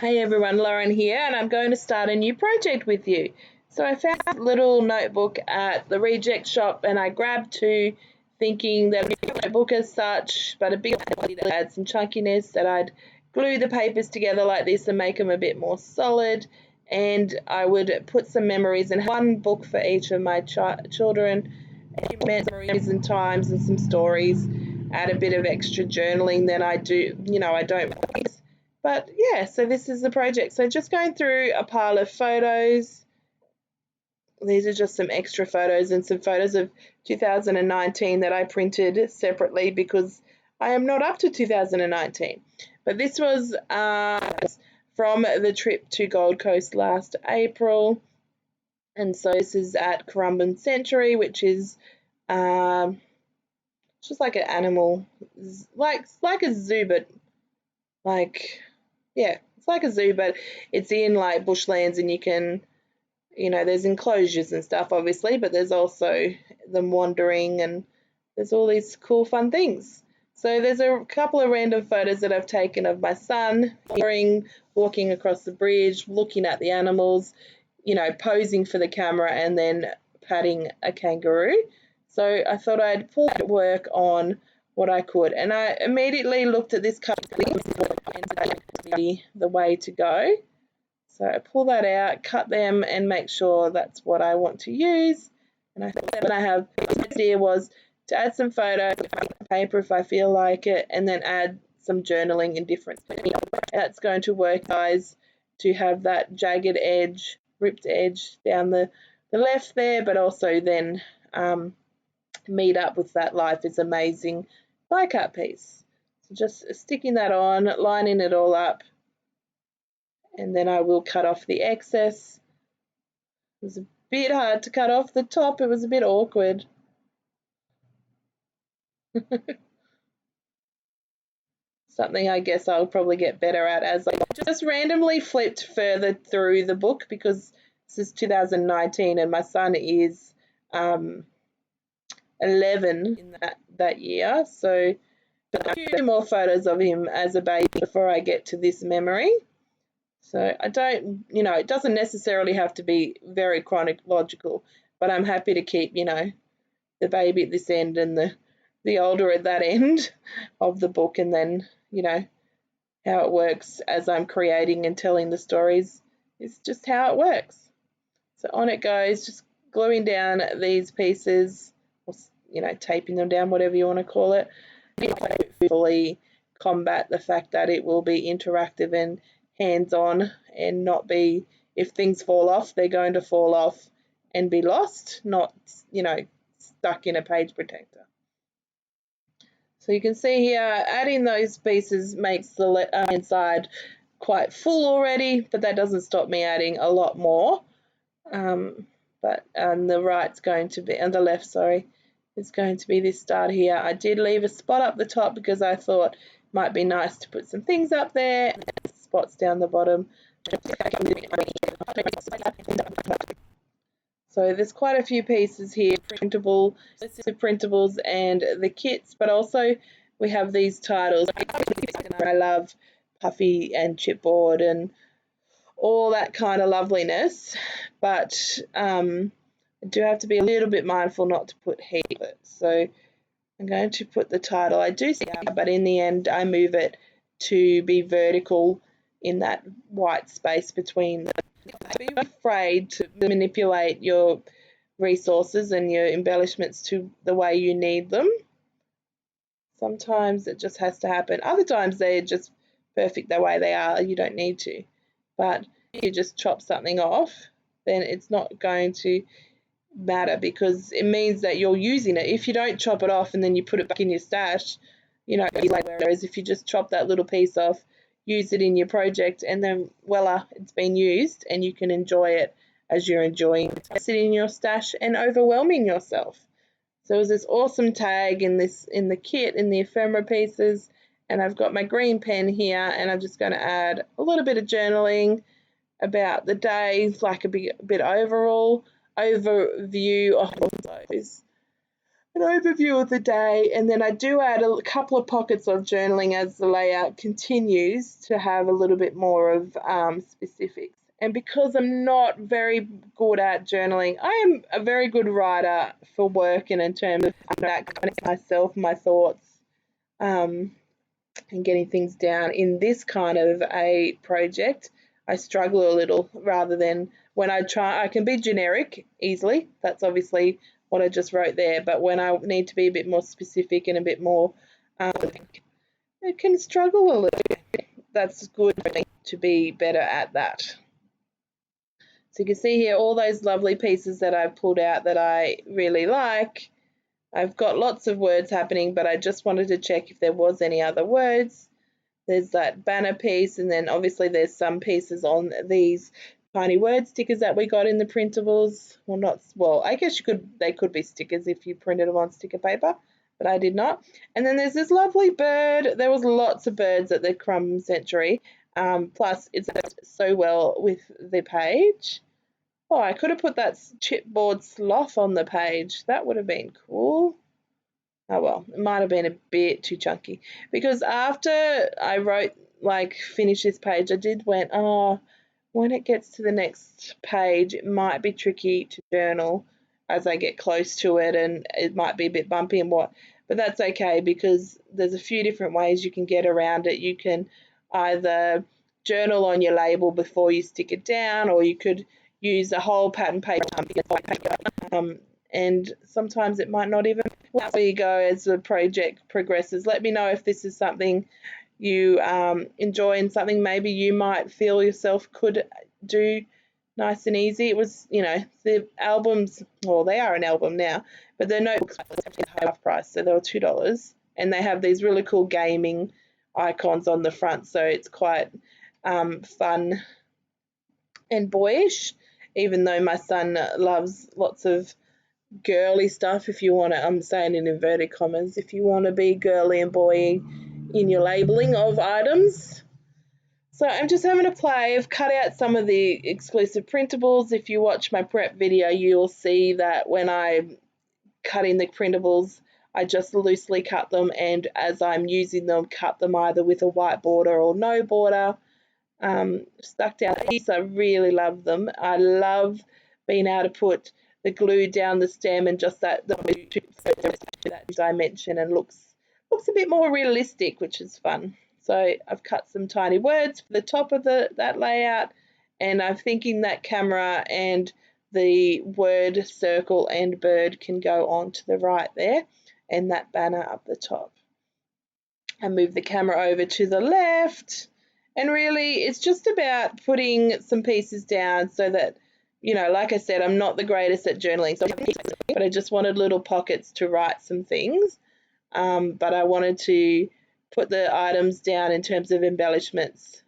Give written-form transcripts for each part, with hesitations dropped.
Hey everyone, Lauren here, and I'm going to start a new project with you. So I found a little notebook at the reject shop and I grabbed two, thinking that it was a notebook as such, but a big one to add some chunkiness, that I'd glue the papers together like this and make them a bit more solid, and I would put some memories in one book for each of my children, memories and times and some stories, add a bit of extra journaling than I do, I don't. But yeah, so this is the project. So just going through a pile of photos. These are just some extra photos and some photos of 2019 that I printed separately because I am not up to 2019. But this was from the trip to Gold Coast last April. And so this is at Currumbin Sanctuary, which is just like an animal, like a zoo, but it's like a zoo, but it's in like bushlands, and you can, there's enclosures and stuff obviously, but there's also them wandering, and there's all these cool fun things. So there's a couple of random photos that I've taken of my son walking across the bridge, looking at the animals, posing for the camera, and then patting a kangaroo. So I thought I'd pull that work on what I could, and I immediately looked at this couple and the way to go. So I pull that out, cut them, and make sure that's what I want to use. And I thought that I have the idea was to add some photos on paper if I feel like it, and then add some journaling in different. That's going to work, guys, to have that jagged edge, ripped edge down the left there, but also then meet up with that Life is Amazing die cut piece. So just sticking that on, lining it all up, and then I will cut off the excess. It was a bit hard to cut off the top, it was a bit awkward. Something I guess I'll probably get better at as I just randomly flipped further through the book, because this is 2019 and my son is 11 in that year, so a few more photos of him as a baby before I get to this memory. So I don't, it doesn't necessarily have to be very chronological, but I'm happy to keep, the baby at this end and the older at that end of the book, and then, how it works as I'm creating and telling the stories is just how it works. So on it goes, just gluing down these pieces, or, taping them down, whatever you want to call it. Hopefully combat the fact that it will be interactive and hands-on, and not be, if things fall off, they're going to fall off and be lost, not, stuck in a page protector. So you can see here, adding those pieces makes the inside quite full already, but that doesn't stop me adding a lot more. But on the right's going to be, on the left, sorry, is going to be this start here. I did leave a spot up the top because I thought it might be nice to put some things up there, and spots down the bottom. So there's quite a few pieces here, printables and the kits, but also we have these titles. I love puffy and chipboard and all that kind of loveliness, but I do have to be a little bit mindful not to put heat of it. So I'm going to put the title. I do see it, but in the end I move it to be vertical in that white space between them. Be afraid to manipulate your resources and your embellishments to the way you need them. Sometimes it just has to happen. Other times they're just perfect the way they are. You don't need to. But if you just chop something off, then it's not going to matter, because it means that you're using it. If you don't chop it off and then you put it back in your stash, whereas if you just chop that little piece off, use it in your project, and then voila, it's been used, and you can enjoy it as you're enjoying it, sitting in your stash and overwhelming yourself. So there's this awesome tag in the kit, in the ephemera pieces, and I've got my green pen here, and I'm just going to add a little bit of journaling about the day, like a bit overall overview of those. an overview of the day, and then I do add a couple of pockets of journaling as the layout continues to have a little bit more of specifics. And because I'm not very good at journaling, I am a very good writer for work and in terms of that myself, my thoughts, and getting things down. In this kind of a project, I struggle a little rather than when I try, I can be generic easily. That's obviously what I just wrote there. But when I need to be a bit more specific and a bit more, I can struggle a little bit. That's good to be better at that. So you can see here all those lovely pieces that I've pulled out that I really like. I've got lots of words happening, but I just wanted to check if there was any other words. There's that banner piece, and then obviously there's some pieces on these tiny word stickers that we got in the printables. Well, not well. I guess they could be stickers if you printed them on sticker paper, but I did not. And then there's this lovely bird. There was lots of birds at the Crumb Century. Plus, it's so well with the page. Oh, I could have put that chipboard sloth on the page. That would have been cool. Oh well, it might have been a bit too chunky, because after I wrote, like, finish this page, I went, oh, when it gets to the next page, it might be tricky to journal as I get close to it, and it might be a bit bumpy and what, but that's okay, because there's a few different ways you can get around it. You can either journal on your label before you stick it down, or you could use a whole pattern paper, and sometimes it might not even. There you go. As the project progresses, let me know if this is something you enjoy and something maybe you might feel yourself could do nice and easy. It was, the albums, well, they are an album now, but the notebooks were half price, so they were $2, and they have these really cool gaming icons on the front, so it's quite fun and boyish, even though my son loves lots of girly stuff. If you want to, I'm saying in inverted commas, if you want to be girly and boy in your labeling of items. So I'm just having a play. I've cut out some of the exclusive printables. If you watch my prep video, you'll see that when I cut in the printables, I just loosely cut them, and as I'm using them, cut them either with a white border or no border. Stuck down these, I really love them. I love being able to put the glue down the stem and just that dimension, and looks a bit more realistic, which is fun. So I've cut some tiny words for the top of that layout, and I'm thinking that camera and the word circle and bird can go on to the right there, and that banner up the top. I move the camera over to the left, and really it's just about putting some pieces down so that, like I said, I'm not the greatest at journaling, but I just wanted little pockets to write some things. But I wanted to put the items down in terms of embellishments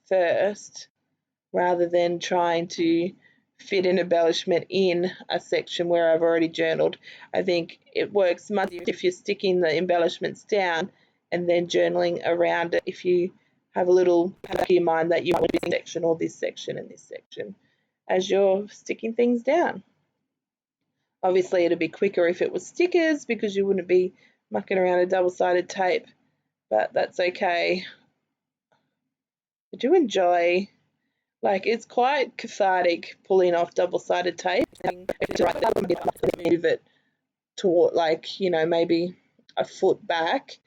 first, rather than trying to fit an embellishment in a section where I've already journaled. I think it works much if you're sticking the embellishments down and then journaling around it, if you have a little back in your mind that you want this section or this section and this section as you're sticking things down. Obviously, it'd be quicker if it was stickers, because you wouldn't be mucking around a double-sided tape, but that's okay. I do enjoy, it's quite cathartic pulling off double-sided tape and move it toward, maybe a foot back.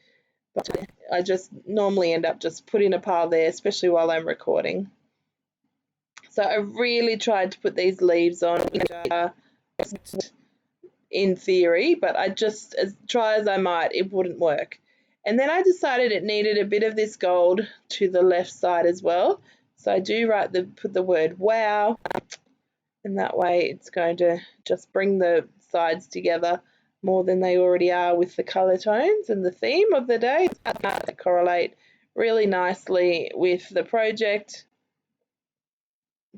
But I just normally end up just putting a pile there, especially while I'm recording. So I really tried to put these leaves on in theory, but I just, as try as I might, it wouldn't work. And then I decided it needed a bit of this gold to the left side as well. So I do put the word wow, and that way it's going to just bring the sides together more than they already are with the color tones and the theme of the day. They correlate really nicely with the project.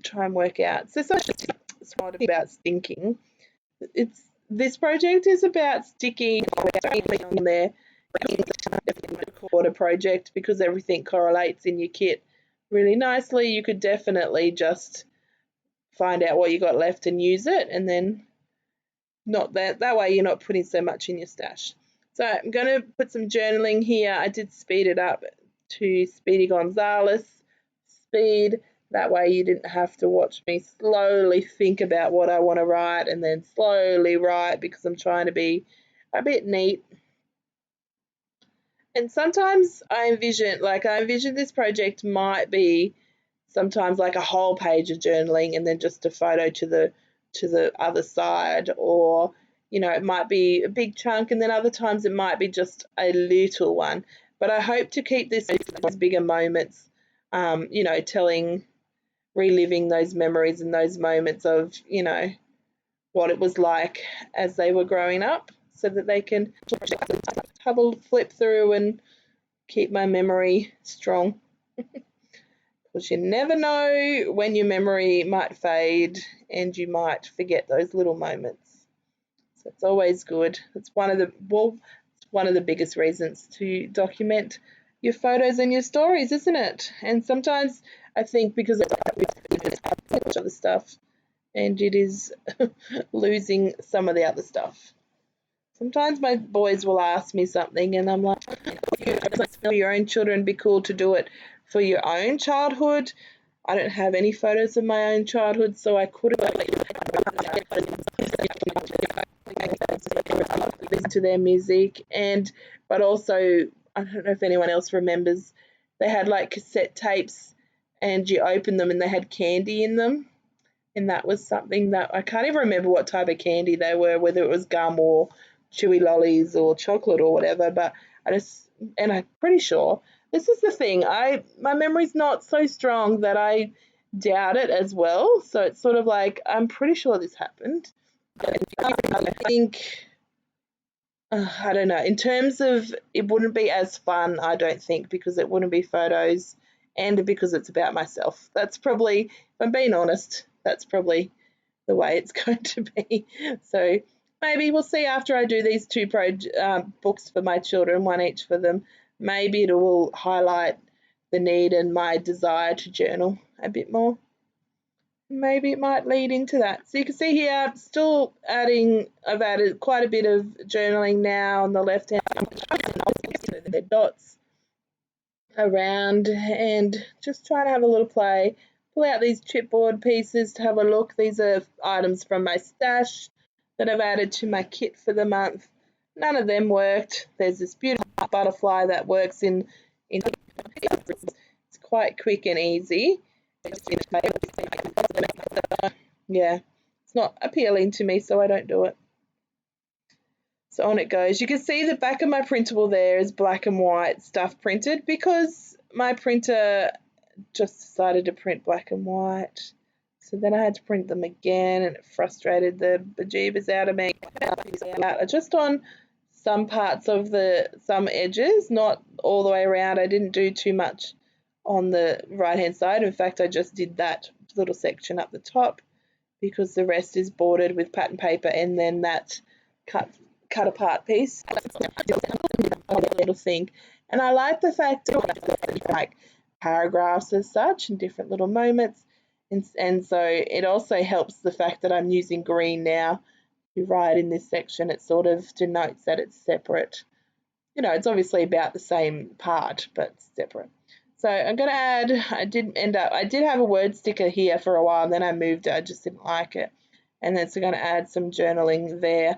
Try and work out. So it's not about stinking. This project is about sticking on there. Record a project because everything correlates in your kit really nicely. You could definitely just find out what you got left and use it, and then not that way you're not putting so much in your stash. So I'm going to put some journaling here. I did speed it up to Speedy Gonzales speed. That way you didn't have to watch me slowly think about what I want to write and then slowly write, because I'm trying to be a bit neat. And sometimes I envision this project might be sometimes like a whole page of journaling and then just a photo to the other side, or it might be a big chunk, and then other times it might be just a little one. But I hope to keep this as bigger moments, reliving those memories and those moments of what it was like as they were growing up, so that they can have a flip through and keep my memory strong. Because you never know when your memory might fade and you might forget those little moments. So it's always good. It's one of the biggest reasons to document your photos and your stories, isn't it? And sometimes I think because of other stuff, and it is losing some of the other stuff. Sometimes my boys will ask me something and I'm like, for your own children, be cool to do it for your own childhood. I don't have any photos of my own childhood, so I couldn't listen to their music. But also, I don't know if anyone else remembers, they had like cassette tapes and you open them and they had candy in them. And that was something that I can't even remember what type of candy they were, whether it was gum or chewy lollies or chocolate or whatever, but I'm pretty sure. This is the thing, my memory's not so strong that I doubt it as well, so it's sort of like, I'm pretty sure this happened. I think, I don't know, in terms of, it wouldn't be as fun, I don't think, because it wouldn't be photos and because it's about myself. That's probably, if I'm being honest, that's probably the way it's going to be. So maybe we'll see after I do these two books for my children, one each for them. Maybe it will highlight the need and my desire to journal a bit more. Maybe it might lead into that. So you can see here, I'm still I've added quite a bit of journaling now on the left hand. The dots around and just trying to have a little play. Pull out these chipboard pieces to have a look. These are items from my stash that I've added to my kit for the month. None of them worked. There's this beautiful butterfly that works in it's quite quick and easy. Yeah, it's not appealing to me, so I don't do it. So on it goes. You can see the back of my printable there is black and white stuff printed because my printer just decided to print black and white. So then I had to print them again and it frustrated the bejeebers out of me. Just on some parts of some edges, not all the way around. I didn't do too much on the right hand side. In fact, I just did that little section up the top because the rest is bordered with pattern paper and then that cut apart piece. Little thing. And I like the fact that like paragraphs as such and different little moments. And so it also helps the fact that I'm using green now to write in this section. It sort of denotes that it's separate. It's obviously about the same part, but separate. So I'm going to add, I did have a word sticker here for a while and then I moved it. I just didn't like it. And then so I'm going to add some journaling there.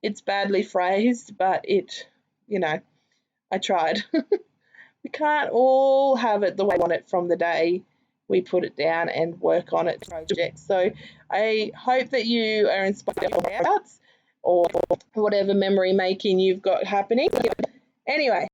It's badly phrased, but I tried. We can't all have it the way we want it from the day we put it down and work on it project. So I hope that you are inspired or whatever memory making you've got happening. Anyway,